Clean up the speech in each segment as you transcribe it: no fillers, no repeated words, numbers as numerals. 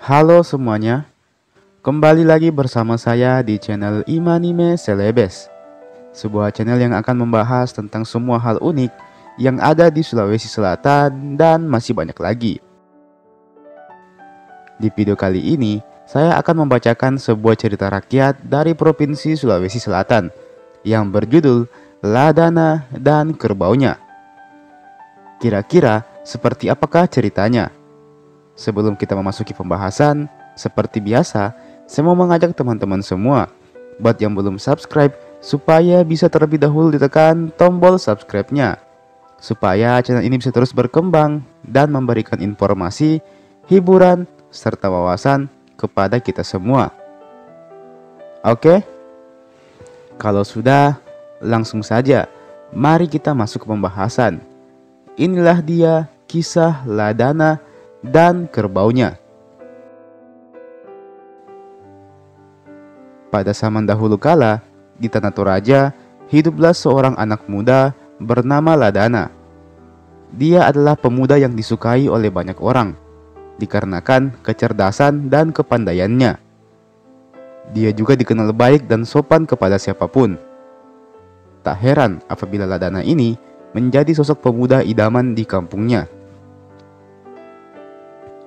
Halo semuanya, kembali lagi bersama saya di channel Imanime Celebes, sebuah channel yang akan membahas tentang semua hal unik yang ada di Sulawesi Selatan dan masih banyak lagi. Di video kali ini, saya akan membacakan sebuah cerita rakyat dari Provinsi Sulawesi Selatan yang berjudul Ladana dan Kerbaunya. Kira-kira seperti apakah ceritanya? Sebelum kita memasuki pembahasan, seperti biasa, saya mau mengajak teman-teman semua buat yang belum subscribe supaya bisa terlebih dahulu ditekan tombol subscribe-nya supaya channel ini bisa terus berkembang dan memberikan informasi, hiburan, serta wawasan kepada kita semua. Oke? Kalau sudah, langsung saja mari kita masuk ke pembahasan. Inilah dia kisah Ladana dan Kerbaunya. Pada zaman dahulu kala, di Tanah Toraja, hiduplah seorang anak muda bernama Ladana. Dia adalah pemuda yang disukai oleh banyak orang, dikarenakan kecerdasan dan kepandaiannya. Dia juga dikenal baik dan sopan kepada siapapun. Tak heran apabila Ladana ini menjadi sosok pemuda idaman di kampungnya.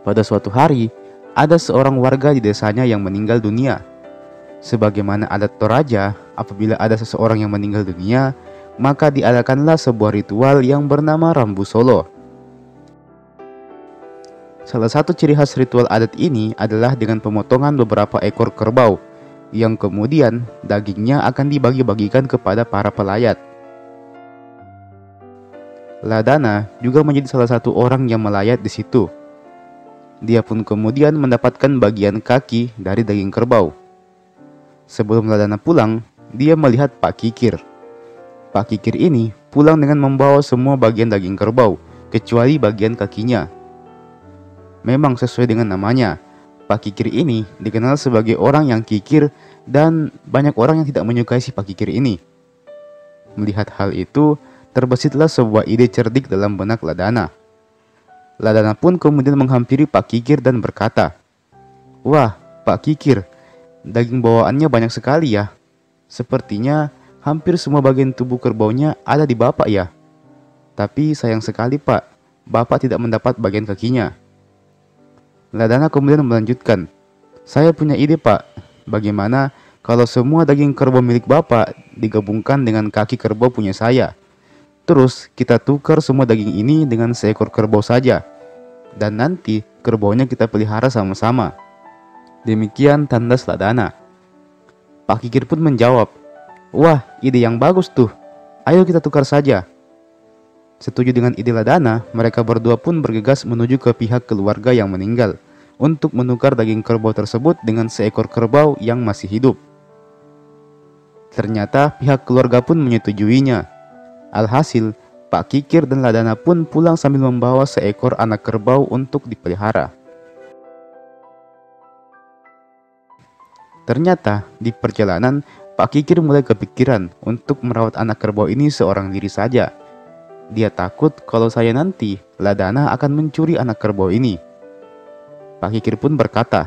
Pada suatu hari, ada seorang warga di desanya yang meninggal dunia. Sebagaimana adat Toraja, apabila ada seseorang yang meninggal dunia, maka diadakanlah sebuah ritual yang bernama Rambu Solo. Salah satu ciri khas ritual adat ini adalah dengan pemotongan beberapa ekor kerbau, yang kemudian dagingnya akan dibagi-bagikan kepada para pelayat. Ladana juga menjadi salah satu orang yang melayat di situ. Dia pun kemudian mendapatkan bagian kaki dari daging kerbau. Sebelum Ladana pulang, dia melihat Pak Kikir. Pak Kikir ini pulang dengan membawa semua bagian daging kerbau, kecuali bagian kakinya. Memang sesuai dengan namanya, Pak Kikir ini dikenal sebagai orang yang kikir dan banyak orang yang tidak menyukai si Pak Kikir ini. Melihat hal itu, terbesitlah sebuah ide cerdik dalam benak Ladana. Ladana pun kemudian menghampiri Pak Kikir dan berkata, "Wah, Pak Kikir, daging bawaannya banyak sekali ya. Sepertinya hampir semua bagian tubuh kerbaunya ada di Bapak ya. Tapi sayang sekali Pak, Bapak tidak mendapat bagian kakinya." Ladana kemudian melanjutkan, "Saya punya ide Pak, bagaimana kalau semua daging kerbau milik Bapak digabungkan dengan kaki kerbau punya saya? Terus kita tukar semua daging ini dengan seekor kerbau saja. Dan nanti kerbaunya kita pelihara sama-sama." Demikian tandas Ladana. Pak Kikir pun menjawab, "Wah, ide yang bagus tuh. Ayo kita tukar saja." Setuju dengan ide Ladana, mereka berdua pun bergegas menuju ke pihak keluarga yang meninggal untuk menukar daging kerbau tersebut dengan seekor kerbau yang masih hidup. Ternyata pihak keluarga pun menyetujuinya. Alhasil, Pak Kikir dan Ladana pun pulang sambil membawa seekor anak kerbau untuk dipelihara. Ternyata di perjalanan, Pak Kikir mulai kepikiran untuk merawat anak kerbau ini seorang diri saja. Dia takut kalau saya nanti, Ladana akan mencuri anak kerbau ini. Pak Kikir pun berkata,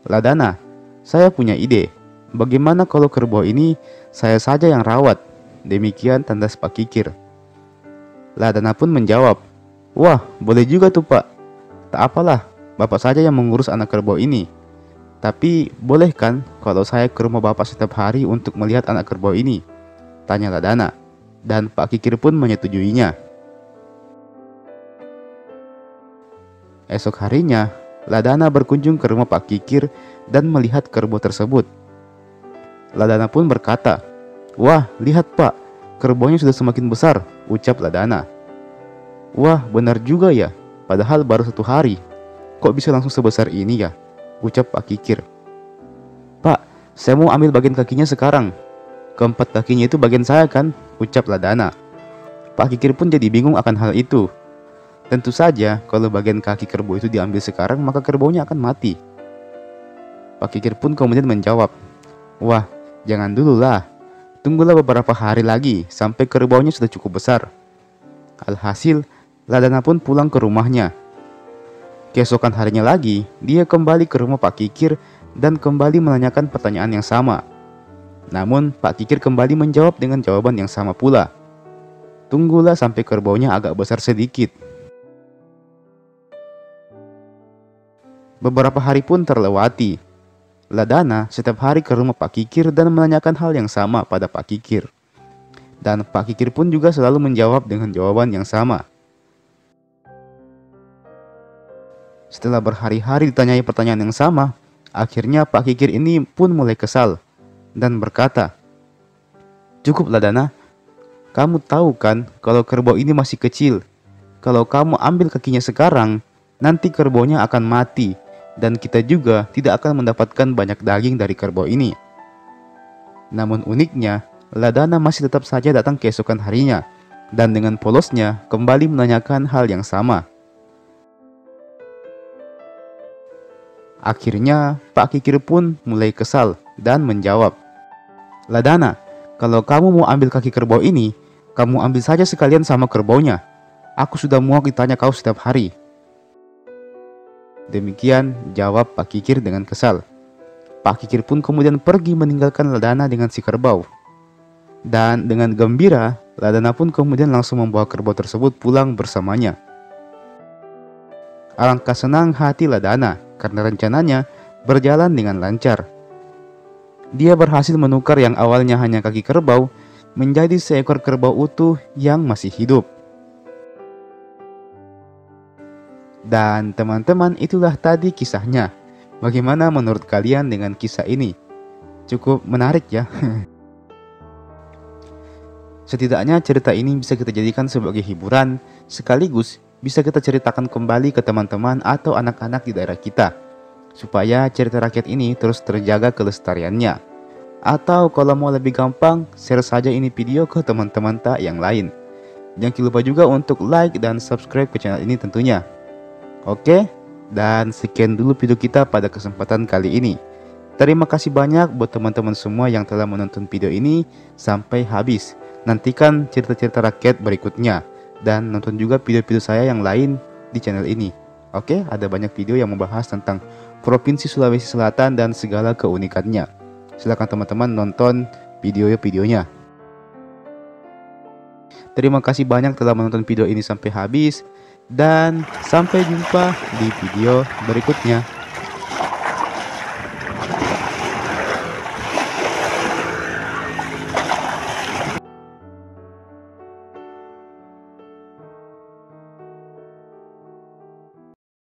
"Ladana, saya punya ide. Bagaimana kalau kerbau ini saya saja yang rawat?" Demikian tandas Pak Kikir. Ladana pun menjawab, "Wah, boleh juga tuh Pak. Tak apalah, Bapak saja yang mengurus anak kerbau ini. Tapi boleh kan kalau saya ke rumah Bapak setiap hari untuk melihat anak kerbau ini?" tanya Ladana. Dan Pak Kikir pun menyetujuinya. Esok harinya, Ladana berkunjung ke rumah Pak Kikir dan melihat kerbau tersebut. Ladana pun berkata, "Wah, lihat Pak, kerbaunya sudah semakin besar," ucap Ladana. "Wah, benar juga ya, padahal baru 1 hari. Kok bisa langsung sebesar ini ya?" ucap Pak Kikir. "Pak, saya mau ambil bagian kakinya sekarang. Keempat kakinya itu bagian saya kan?" ucap Ladana. Pak Kikir pun jadi bingung akan hal itu. Tentu saja, kalau bagian kaki kerbau itu diambil sekarang, maka kerbaunya akan mati. Pak Kikir pun kemudian menjawab, "Wah, jangan dulu lah. Tunggulah beberapa hari lagi sampai kerbaunya sudah cukup besar." Alhasil, Ladana pun pulang ke rumahnya. Keesokan harinya lagi, dia kembali ke rumah Pak Kikir dan kembali menanyakan pertanyaan yang sama. Namun, Pak Kikir kembali menjawab dengan jawaban yang sama pula. Tunggulah sampai kerbaunya agak besar sedikit. Beberapa hari pun terlewati. Ladana setiap hari ke rumah Pak Kikir dan menanyakan hal yang sama pada Pak Kikir. Dan Pak Kikir pun juga selalu menjawab dengan jawaban yang sama. Setelah berhari-hari ditanyai pertanyaan yang sama, akhirnya Pak Kikir ini pun mulai kesal dan berkata, "Cukup Ladana, kamu tahu kan kalau kerbau ini masih kecil. Kalau kamu ambil kakinya sekarang, nanti kerbaunya akan mati dan kita juga tidak akan mendapatkan banyak daging dari kerbau ini." Namun uniknya, Ladana masih tetap saja datang keesokan harinya dan dengan polosnya kembali menanyakan hal yang sama. Akhirnya Pak Kikir pun mulai kesal dan menjawab, "Ladana, kalau kamu mau ambil kaki kerbau ini, kamu ambil saja sekalian sama kerbaunya. Aku sudah muak ditanya kau setiap hari." Demikian jawab Pak Kikir dengan kesal. Pak Kikir pun kemudian pergi meninggalkan Ladana dengan si kerbau. Dan dengan gembira, Ladana pun kemudian langsung membawa kerbau tersebut pulang bersamanya. Alangkah senang hati Ladana karena rencananya berjalan dengan lancar. Dia berhasil menukar yang awalnya hanya kaki kerbau menjadi seekor kerbau utuh yang masih hidup. Dan teman-teman, itulah tadi kisahnya. Bagaimana menurut kalian dengan kisah ini? Cukup menarik ya. Setidaknya cerita ini bisa kita jadikan sebagai hiburan, sekaligus bisa kita ceritakan kembali ke teman-teman atau anak-anak di daerah kita, supaya cerita rakyat ini terus terjaga kelestariannya. Atau kalau mau lebih gampang, share saja ini video ke teman-teman tak yang lain. Jangan lupa juga untuk like dan subscribe ke channel ini tentunya. Oke, dan sekian dulu video kita pada kesempatan kali ini. Terima kasih banyak buat teman-teman semua yang telah menonton video ini sampai habis. Nantikan cerita-cerita rakyat berikutnya dan nonton juga video-video saya yang lain di channel ini. Oke, ada banyak video yang membahas tentang Provinsi Sulawesi Selatan dan segala keunikannya. Silahkan teman-teman nonton video-videonya. Terima kasih banyak telah menonton video ini sampai habis dan sampai jumpa di video berikutnya.